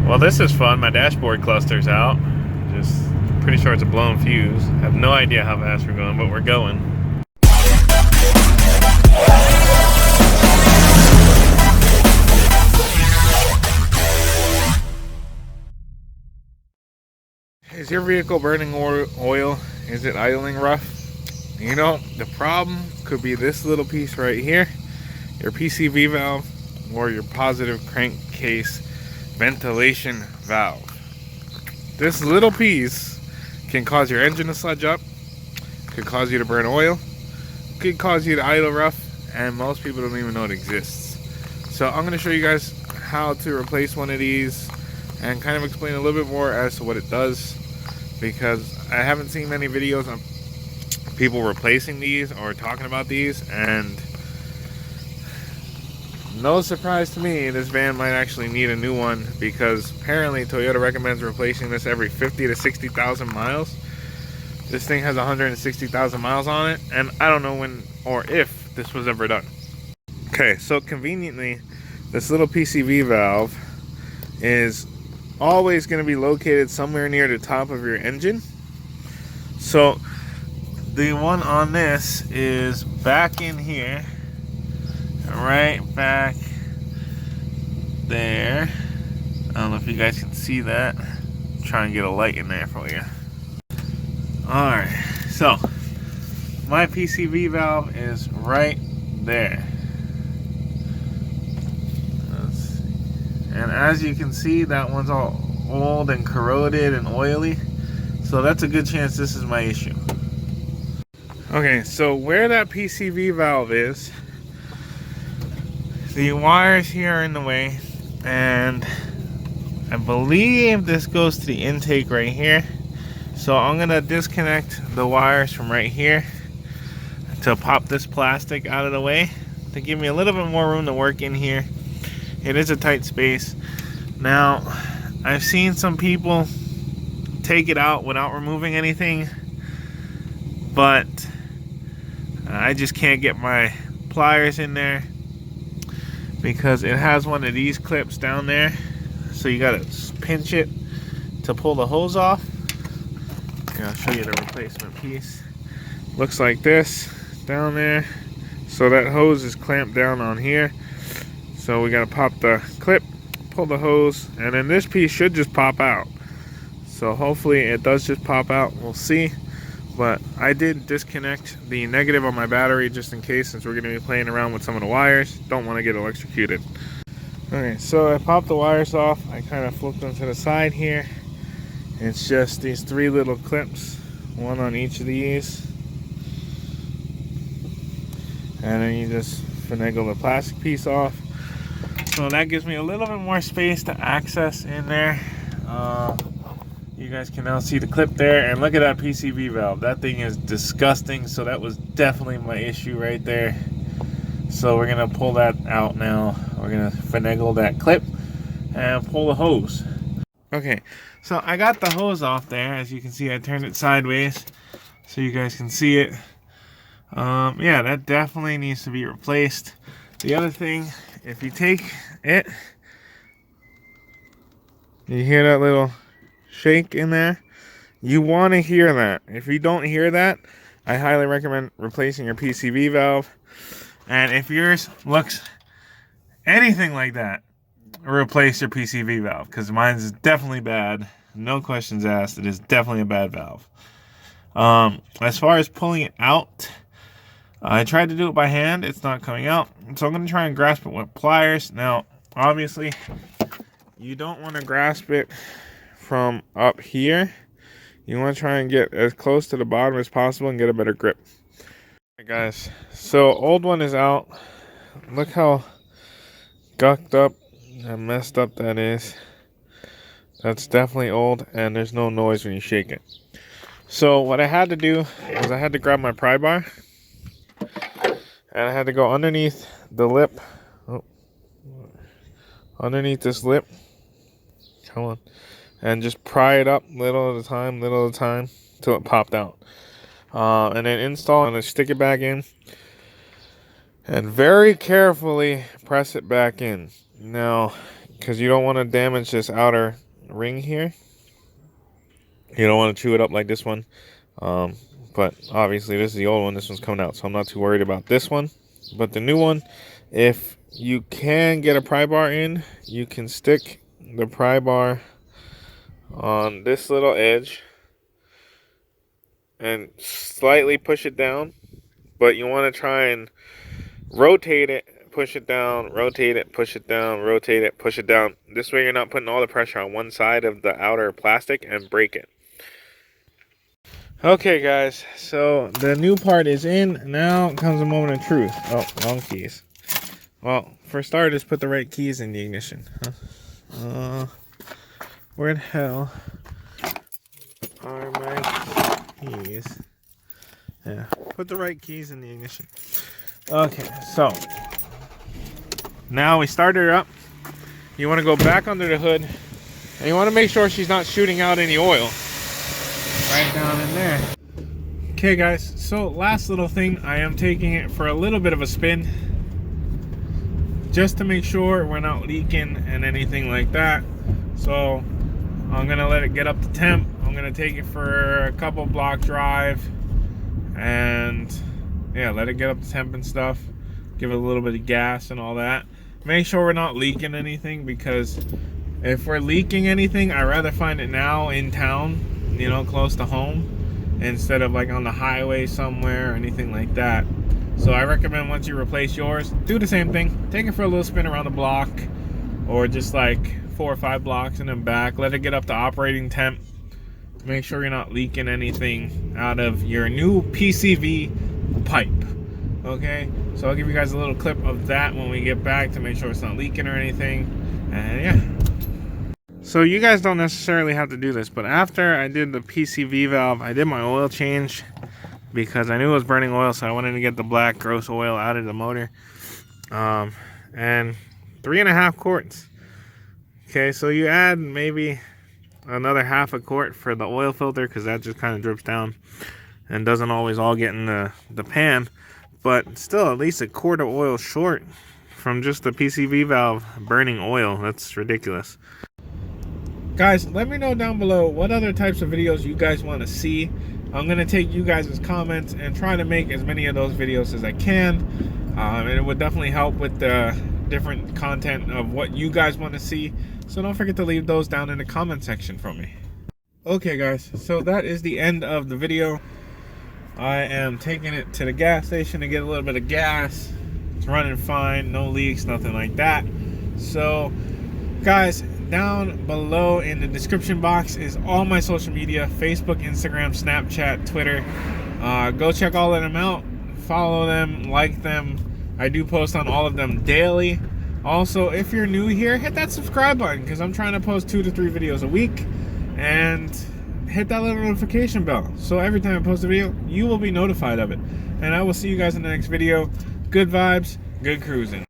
Well, this is fun. My dashboard cluster's out. Just pretty sure it's a blown fuse. I have no idea how fast we're going, but we're going. Is your vehicle burning oil? Is it idling rough? You know, the problem could be this little piece right here, your PCV valve or your positive crankcase ventilation valve. This little piece can cause your engine to sludge up, could cause you to burn oil, could cause you to idle rough, and most people don't even know it exists. So I'm going to show you guys how to replace one of these and kind of explain a little bit more as to what it does, because I haven't seen many videos on people replacing these or talking about these, and no surprise to me, this van might actually need a new one, because apparently Toyota recommends replacing this every 50 to 60,000 miles. This thing has 160,000 miles on it, and I don't know when or if this was ever done. Okay, so conveniently, this little PCV valve is always going to be located somewhere near the top of your engine. So the one on this is back in here, right back there. I don't know if you guys can see that. Try and get a light in there for you. Alright, so my PCV valve is right there. And as you can see, that one's all old and corroded and oily. So that's a good chance this is my issue. Okay, so where that PCV valve is, the wires here are in the way, and I believe this goes to the intake right here. So I'm gonna disconnect the wires from right here to pop this plastic out of the way to give me a little bit more room to work in here. It is a tight space. Now, I've seen some people take it out without removing anything, but I just can't get my pliers in there because it has one of these clips down there. So you gotta pinch it to pull the hose off. Here, I'll show you the replacement piece. Looks like this down there. So that hose is clamped down on here. So we gotta pop the clip, pull the hose, and then this piece should just pop out. So hopefully it does just pop out, we'll see. But I did disconnect the negative on my battery just in case, since we're gonna be playing around with some of the wires. Don't wanna get electrocuted. Okay, so I popped the wires off. I kind of flipped them to the side here. It's just these three little clips, one on each of these. And then you just finagle the plastic piece off. So that gives me a little bit more space to access in there. You guys can now see the clip there, and look at that PCV valve. That thing is disgusting, so that was definitely my issue right there. So we're gonna pull that out now. We're gonna finagle that clip and pull the hose. Okay, so I got the hose off there. As you can see, I turned it sideways so you guys can see it. Yeah, that definitely needs to be replaced. The other thing, if you take it, you hear that little shake in there? You want to hear that. If you don't hear that, I highly recommend replacing your PCV valve. And if yours looks anything like that, replace your PCV valve, because mine is definitely bad. No questions asked. It is definitely a bad valve. As far as pulling it out, I tried to do it by hand. It's not coming out. So I'm going to try and grasp it with pliers. Now, obviously, you don't want to grasp it from up here. You want to try and get as close to the bottom as possible and get a better grip. Alright guys, so old one is out. Look how gucked up and messed up that is. That's definitely old, and there's no noise when you shake it. So what I had to do was I had to grab my pry bar, and I had to go underneath the lip. Oh, underneath this lip. Come on. And just pry it up little at a time, till it popped out. And then install and then stick it back in. And very carefully press it back in. Now, because you don't want to damage this outer ring here. You don't want to chew it up like this one. But obviously this is the old one. This one's coming out, so I'm not too worried about this one. But the new one, if you can get a pry bar in, you can stick the pry bar on this little edge and slightly push it down. But you want to try and rotate it, push it down, rotate it, push it down, rotate it, push it down. This way you're not putting all the pressure on one side of the outer plastic and break it. Okay guys, so the new part is in. Now comes a moment of truth. Oh, wrong keys. Well, for starters, put the right keys in the ignition. Where the hell are my keys? Yeah, put the right keys in the ignition. Okay, so now we started her up. You want to go back under the hood, and you want to make sure she's not shooting out any oil. Right down in there. Okay guys, so last little thing, I am taking it for a little bit of a spin just to make sure we're not leaking and anything like that. So I'm gonna let it get up to temp. I'm gonna take it for a couple block drive and yeah, let it get up to temp and stuff. Give it a little bit of gas and all that. Make sure we're not leaking anything, because if we're leaking anything, I'd rather find it now in town, you know, close to home, instead of like on the highway somewhere or anything like that. So I recommend once you replace yours, do the same thing. Take it for a little spin around the block, or just like 4 or 5 blocks and then back. Let it get up to operating temp. Make sure you're not leaking anything out of your new PCV pipe. Okay, so I'll give you guys a little clip of that when we get back to make sure it's not leaking or anything. And yeah. So you guys don't necessarily have to do this, but after I did the PCV valve, I did my oil change because I knew it was burning oil, so I wanted to get the black gross oil out of the motor. And 3.5 quarts. Okay, so you add maybe another half a quart for the oil filter, because that just kind of drips down and doesn't always all get in the pan. But still, at least a quart of oil short from just the PCV valve burning oil. That's ridiculous. Guys, let me know down below what other types of videos you guys want to see. I'm going to take you guys' comments and try to make as many of those videos as I can. And it would definitely help with the different content of what you guys want to see. So don't forget to leave those down in the comment section for me. Okay guys, so that is the end of the video. I am taking it to the gas station to get a little bit of gas. It's running fine, no leaks, nothing like that. So guys, down below in the description box is all my social media: Facebook, Instagram, Snapchat, Twitter. Go check all of them out, follow them, like them. I do post on all of them daily. Also, if you're new here, hit that subscribe button, because I'm trying to post 2 to 3 videos a week, and hit that little notification bell so every time I post a video you will be notified of it. And I will see you guys in the next video. Good vibes, good cruising.